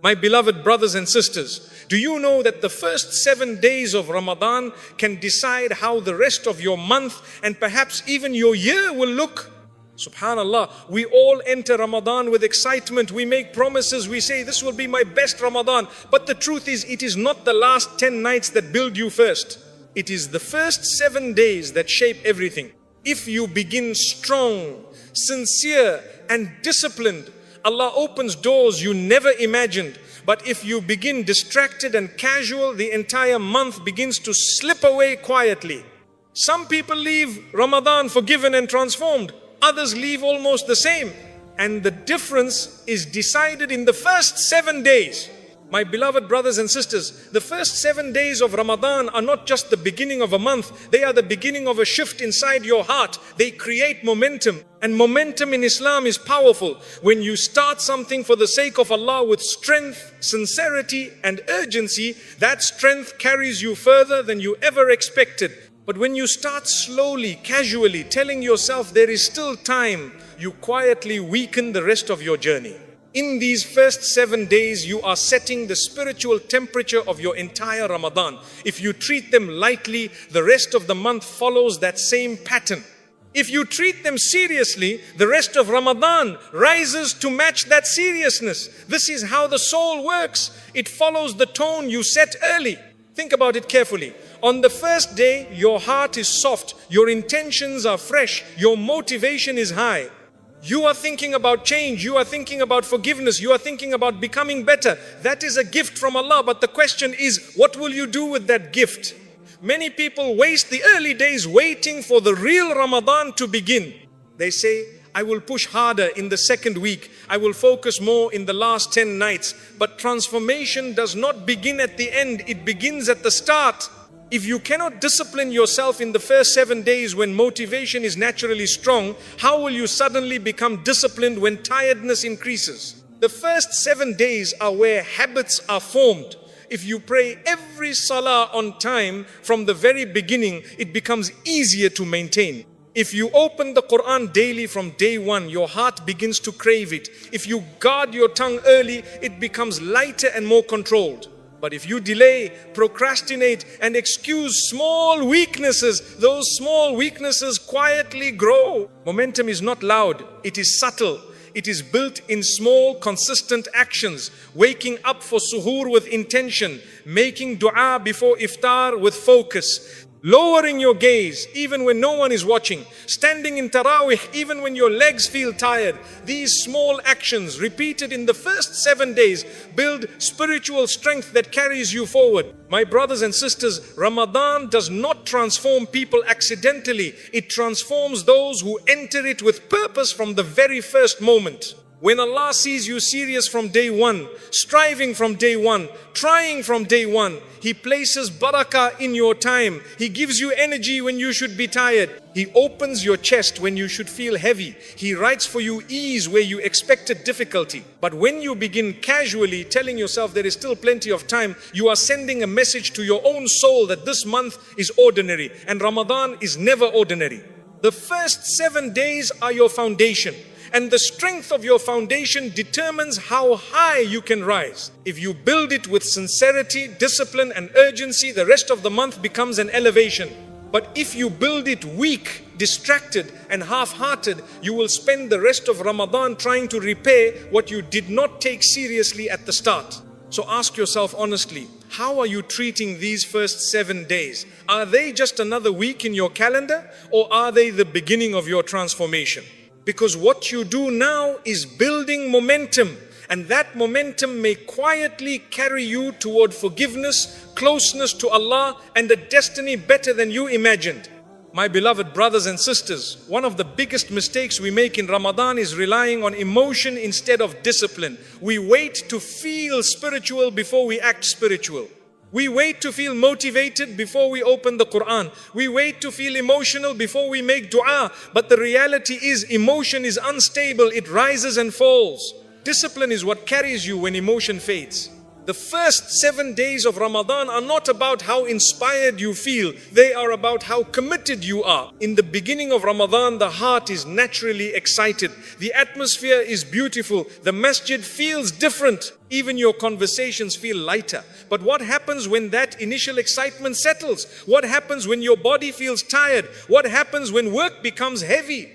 My beloved brothers and sisters, do you know that the first 7 days of Ramadan can decide how the rest of your month and perhaps even your year will look? Subhanallah, we all enter Ramadan with excitement. We make promises. We say, this will be my best Ramadan. But the truth is, it is not the last 10 nights that build you first. It is the first 7 days that shape everything. If you begin strong, sincere and disciplined, Allah opens doors you never imagined. But if you begin distracted and casual, the entire month begins to slip away quietly. Some people leave Ramadan forgiven and transformed. Others leave almost the same. And the difference is decided in the first 7 days. My beloved brothers and sisters, the first 7 days of Ramadan are not just the beginning of a month. They are the beginning of a shift inside your heart. They create momentum. And momentum in Islam is powerful. When you start something for the sake of Allah with strength, sincerity and urgency, that strength carries you further than you ever expected. But when you start slowly, casually, telling yourself there is still time, you quietly weaken the rest of your journey. In these first 7 days, you are setting the spiritual temperature of your entire Ramadan. If you treat them lightly, the rest of the month follows that same pattern. If you treat them seriously, the rest of Ramadan rises to match that seriousness. This is how the soul works. It follows the tone you set early. Think about it carefully. On the first day, your heart is soft, your intentions are fresh, your motivation is high. You are thinking about change, you are thinking about forgiveness, you are thinking about becoming better. That is a gift from Allah, but the question is, what will you do with that gift? Many people waste the early days waiting for the real Ramadan to begin. They say, I will push harder in the second week. I will focus more in the last 10 nights. But transformation does not begin at the end. It begins at the start. If you cannot discipline yourself in the first 7 days when motivation is naturally strong, how will you suddenly become disciplined when tiredness increases? The first 7 days are where habits are formed. If you pray every salah on time from the very beginning, it becomes easier to maintain. If you open the Quran daily from day one, your heart begins to crave it. If you guard your tongue early, it becomes lighter and more controlled. But if you delay, procrastinate and excuse small weaknesses, those small weaknesses quietly grow. Momentum is not loud, it is subtle. It is built in small, consistent actions. Waking up for suhoor with intention. Making dua before iftar with focus. Lowering your gaze even when no one is watching. Standing in tarawih even when your legs feel tired. These small actions repeated in the first 7 days build spiritual strength that carries you forward. My brothers and sisters, Ramadan does not transform people accidentally. It transforms those who enter it with purpose from the very first moment. When Allah sees you serious from day one, striving from day one, trying from day one, He places barakah in your time. He gives you energy when you should be tired. He opens your chest when you should feel heavy. He writes for you ease where you expected difficulty. But when you begin casually telling yourself there is still plenty of time, you are sending a message to your own soul that this month is ordinary and Ramadan is never ordinary. The first 7 days are your foundation. And the strength of your foundation determines how high you can rise. If you build it with sincerity, discipline and urgency, the rest of the month becomes an elevation. But if you build it weak, distracted and half-hearted, you will spend the rest of Ramadan trying to repair what you did not take seriously at the start. So ask yourself honestly, how are you treating these first 7 days? Are they just another week in your calendar, or are they the beginning of your transformation? Because what you do now is building momentum, and that momentum may quietly carry you toward forgiveness, closeness to Allah, and a destiny better than you imagined. My beloved brothers and sisters, one of the biggest mistakes we make in Ramadan is relying on emotion instead of discipline. We wait to feel spiritual before we act spiritual. We wait to feel motivated before we open the Quran. We wait to feel emotional before we make dua. But the reality is, emotion is unstable. It rises and falls. Discipline is what carries you when emotion fades. The first 7 days of Ramadan are not about how inspired you feel. They are about how committed you are. In the beginning of Ramadan, the heart is naturally excited. The atmosphere is beautiful. The masjid feels different. Even your conversations feel lighter. But what happens when that initial excitement settles? What happens when your body feels tired? What happens when work becomes heavy?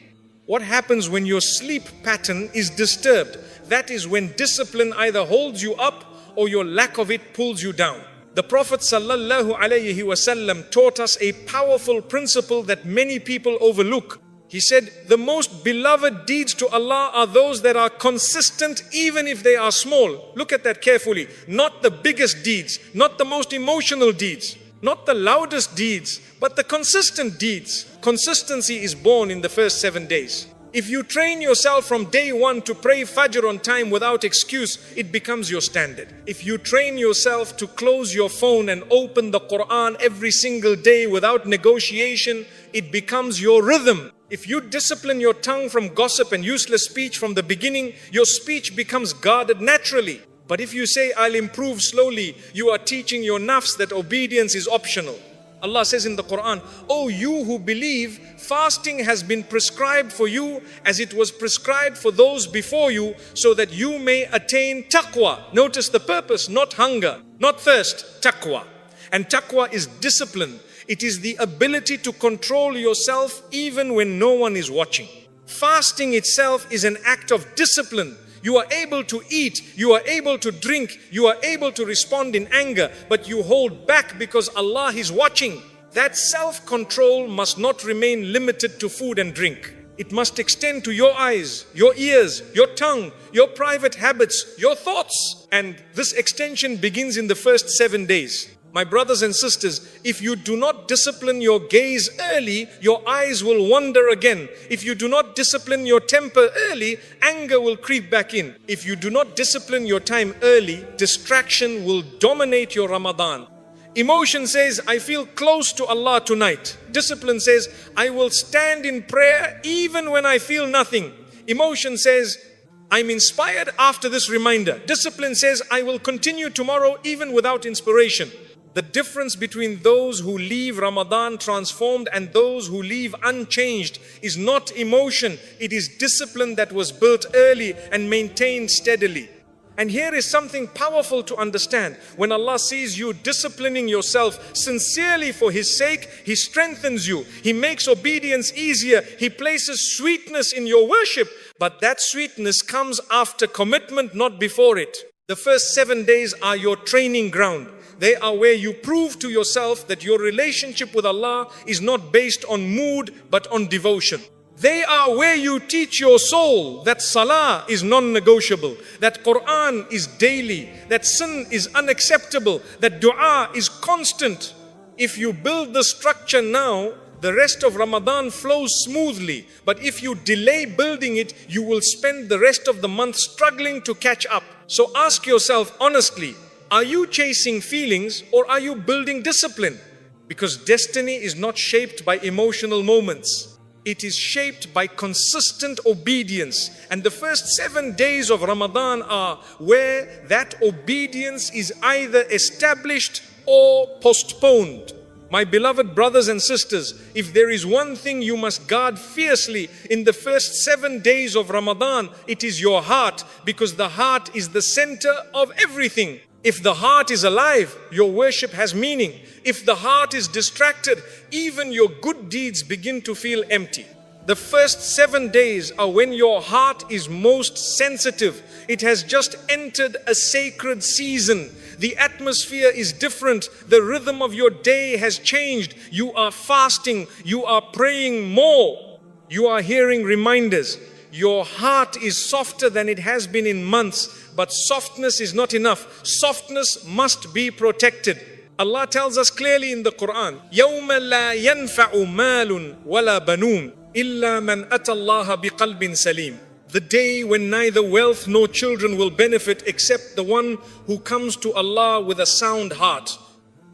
What happens when your sleep pattern is disturbed? That is when discipline either holds you up or your lack of it pulls you down. The Prophet ﷺ taught us a powerful principle that many people overlook. He said, the most beloved deeds to Allah are those that are consistent even if they are small. Look at that carefully. Not the biggest deeds, not the most emotional deeds, not the loudest deeds, but the consistent deeds. Consistency is born in the first 7 days. If you train yourself from day one to pray Fajr on time without excuse, it becomes your standard. If you train yourself to close your phone and open the Quran every single day without negotiation, it becomes your rhythm. If you discipline your tongue from gossip and useless speech from the beginning, your speech becomes guarded naturally. But if you say, I'll improve slowly, you are teaching your nafs that obedience is optional. Allah says in the Quran, "O you who believe, fasting has been prescribed for you as it was prescribed for those before you, so that you may attain taqwa." Notice the purpose, not hunger, not thirst, taqwa. And taqwa is discipline. It is the ability to control yourself even when no one is watching. Fasting itself is an act of discipline. You are able to eat, you are able to drink, you are able to respond in anger, but you hold back because Allah is watching. That self-control must not remain limited to food and drink. It must extend to your eyes, your ears, your tongue, your private habits, your thoughts. And this extension begins in the first 7 days. My brothers and sisters, if you do not discipline your gaze early, your eyes will wander again. If you do not discipline your temper early, anger will creep back in. If you do not discipline your time early, distraction will dominate your Ramadan. Emotion says, I feel close to Allah tonight. Discipline says, I will stand in prayer even when I feel nothing. Emotion says, I'm inspired after this reminder. Discipline says, I will continue tomorrow even without inspiration. The difference between those who leave Ramadan transformed and those who leave unchanged is not emotion. It is discipline that was built early and maintained steadily. And here is something powerful to understand. When Allah sees you disciplining yourself sincerely for His sake, He strengthens you. He makes obedience easier. He places sweetness in your worship. But that sweetness comes after commitment, not before it. The first 7 days are your training ground. They are where you prove to yourself that your relationship with Allah is not based on mood but on devotion. They are where you teach your soul that salah is non-negotiable, that Quran is daily, that sin is unacceptable, that dua is constant. If you build the structure now, the rest of Ramadan flows smoothly. But if you delay building it, you will spend the rest of the month struggling to catch up. So ask yourself honestly, are you chasing feelings or are you building discipline? Because destiny is not shaped by emotional moments. It is shaped by consistent obedience. And the first 7 days of Ramadan are where that obedience is either established or postponed. My beloved brothers and sisters, if there is one thing you must guard fiercely in the first 7 days of Ramadan, it is your heart, because the heart is the center of everything. If the heart is alive, your worship has meaning. If the heart is distracted, even your good deeds begin to feel empty. The first 7 days are when your heart is most sensitive. It has just entered a sacred season. The atmosphere is different. The rhythm of your day has changed. You are fasting. You are praying more. You are hearing reminders. Your heart is softer than it has been in months. But softness is not enough. Softness must be protected. Allah tells us clearly in the Quran, يَوْمَ لَا يَنْفَعُ مَالٌ وَلَا بَنُونَ إِلَّا مَنْ أَتَى اللَّهَ بِقَلْبٍ سَلِيمٍ. The day when neither wealth nor children will benefit except the one who comes to Allah with a sound heart.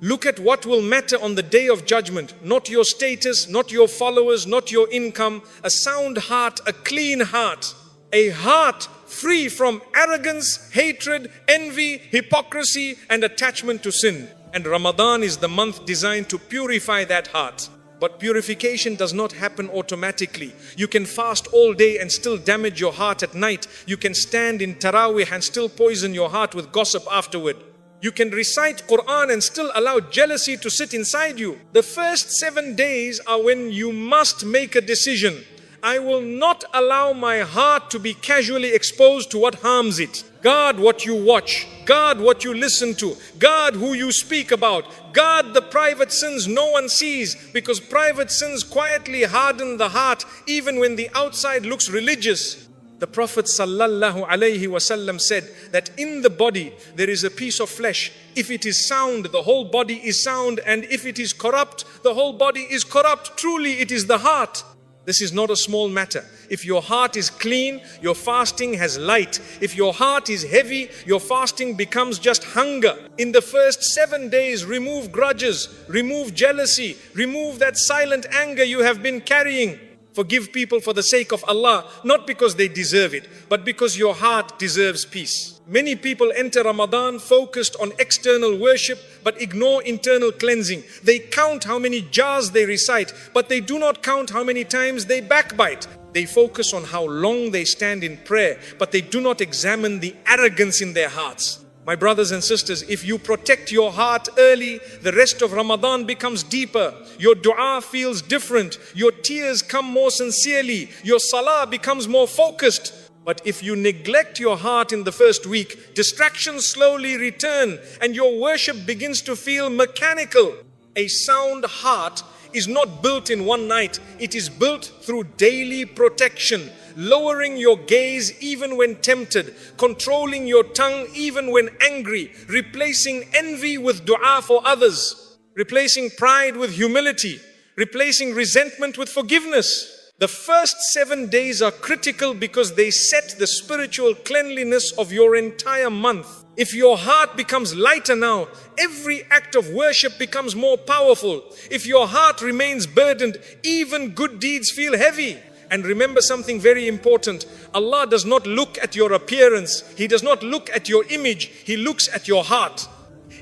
Look at what will matter on the day of judgment. Not your status, not your followers, not your income. A sound heart, a clean heart. A heart free from arrogance, hatred, envy, hypocrisy, and attachment to sin. And Ramadan is the month designed to purify that heart. But purification does not happen automatically. You can fast all day and still damage your heart at night. You can stand in Taraweeh and still poison your heart with gossip afterward. You can recite Quran and still allow jealousy to sit inside you. The first 7 days are when you must make a decision. I will not allow my heart to be casually exposed to what harms it. Guard what you watch. Guard what you listen to. Guard who you speak about. Guard the private sins no one sees, because private sins quietly harden the heart even when the outside looks religious. The Prophet ﷺ said that in the body there is a piece of flesh. If it is sound, the whole body is sound, and if it is corrupt, the whole body is corrupt. Truly, it is the heart. This is not a small matter. If your heart is clean, your fasting has light. If your heart is heavy, your fasting becomes just hunger. In the first 7 days, remove grudges, remove jealousy, remove that silent anger you have been carrying. Forgive people for the sake of Allah, not because they deserve it, but because your heart deserves peace. Many people enter Ramadan focused on external worship, but ignore internal cleansing. They count how many jars they recite, but they do not count how many times they backbite. They focus on how long they stand in prayer, but they do not examine the arrogance in their hearts. My brothers and sisters, if you protect your heart early, the rest of Ramadan becomes deeper. Your dua feels different. Your tears come more sincerely. Your salah becomes more focused. But if you neglect your heart in the first week, distractions slowly return and your worship begins to feel mechanical. A sound heart is not built in one night. It is built through daily protection. Lowering your gaze even when tempted, controlling your tongue even when angry, replacing envy with dua for others, replacing pride with humility, replacing resentment with forgiveness. The first 7 days are critical because they set the spiritual cleanliness of your entire month. If your heart becomes lighter now, every act of worship becomes more powerful. If your heart remains burdened, even good deeds feel heavy. And remember something very important. Allah does not look at your appearance. He does not look at your image. He looks at your heart.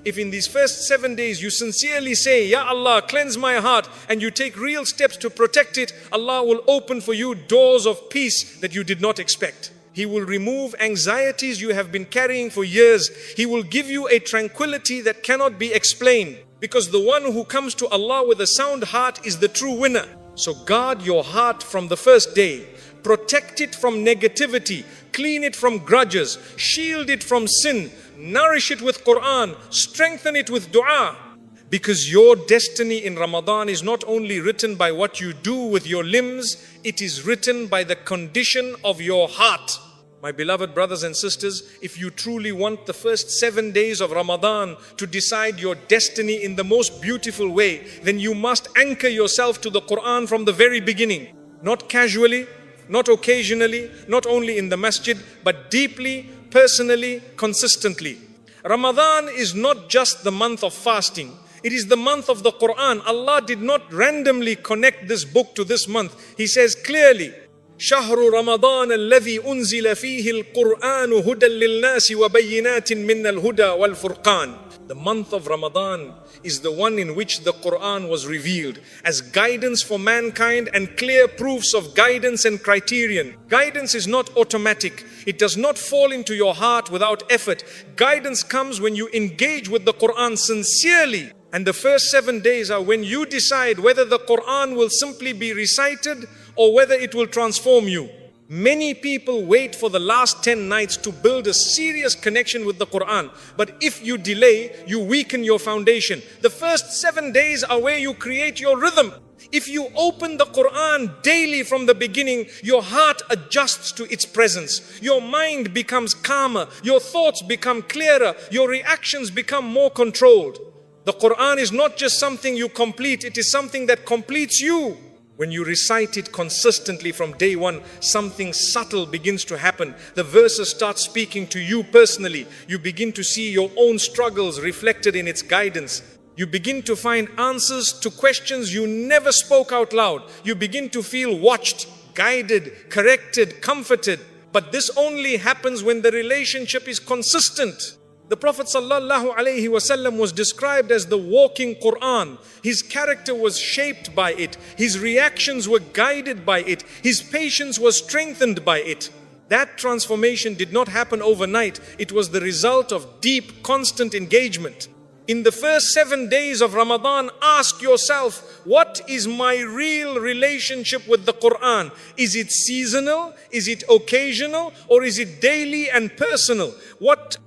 If in these first 7 days you sincerely say, Ya Allah, cleanse my heart, and you take real steps to protect it, Allah will open for you doors of peace that you did not expect. He will remove anxieties you have been carrying for years. He will give you a tranquility that cannot be explained. Because the one who comes to Allah with a sound heart is the true winner. So guard your heart from the first day. Protect it from negativity. Clean it from grudges. Shield it from sin. Nourish it with Quran. Strengthen it with dua. Because your destiny in Ramadan is not only written by what you do with your limbs, it is written by the condition of your heart. My beloved brothers and sisters, if you truly want the first 7 days of Ramadan to decide your destiny in the most beautiful way, then you must anchor yourself to the Quran from the very beginning. Not casually, not occasionally, not only in the masjid, but deeply, personally, consistently. Ramadan is not just the month of fasting. It is the month of the Quran. Allah did not randomly connect this book to this month. He says clearly, شهر رمضان الذي أنزل فيه القرآن هدى للناس وبينات من الهدى والفرقان. The month of Ramadan is the one in which the Quran was revealed as guidance for mankind and clear proofs of guidance and criterion. Guidance is not automatic. It does not fall into your heart without effort. Guidance comes when you engage with the Quran sincerely. And the first 7 days are when you decide whether the Quran will simply be recited or whether it will transform you. Many people wait for the last 10 nights to build a serious connection with the Quran. But if you delay, you weaken your foundation. The first 7 days are where you create your rhythm. If you open the Quran daily from the beginning, your heart adjusts to its presence. Your mind becomes calmer. Your thoughts become clearer. Your reactions become more controlled. The Quran is not just something you complete, it is something that completes you. When you recite it consistently from day one, something subtle begins to happen. The verses start speaking to you personally. You begin to see your own struggles reflected in its guidance. You begin to find answers to questions you never spoke out loud. You begin to feel watched, guided, corrected, comforted. But this only happens when the relationship is consistent. The Prophet ﷺ was described as the walking Quran. His character was shaped by it. His reactions were guided by it. His patience was strengthened by it. That transformation did not happen overnight. It was the result of deep, constant engagement. In the first 7 days of Ramadan, ask yourself, what is my real relationship with the Quran? Is it seasonal? Is it occasional? Or is it daily and personal?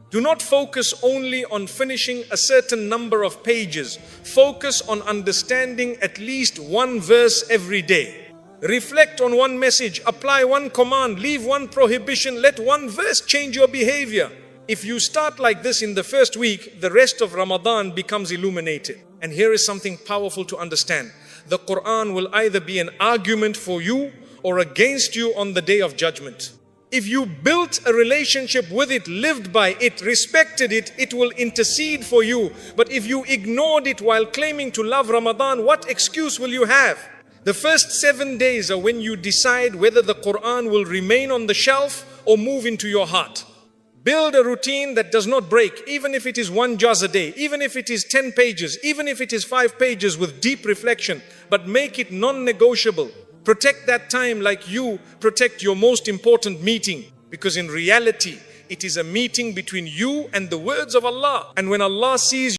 Do not focus only on finishing a certain number of pages. Focus on understanding at least one verse every day. Reflect on one message, apply one command, leave one prohibition, let one verse change your behavior. If you start like this in the first week, the rest of Ramadan becomes illuminated. And here is something powerful to understand. The Quran will either be an argument for you or against you on the day of judgment. If you built a relationship with it, lived by it, respected it, it will intercede for you. But if you ignored it while claiming to love Ramadan, what excuse will you have? The first 7 days are when you decide whether the Quran will remain on the shelf or move into your heart. Build a routine that does not break, even if it is 1 juz a day, even if it is 10 pages, even if it is 5 pages with deep reflection, but make it non-negotiable. Protect that time like you protect your most important meeting, because in reality, it is a meeting between you and the words of Allah. And when Allah sees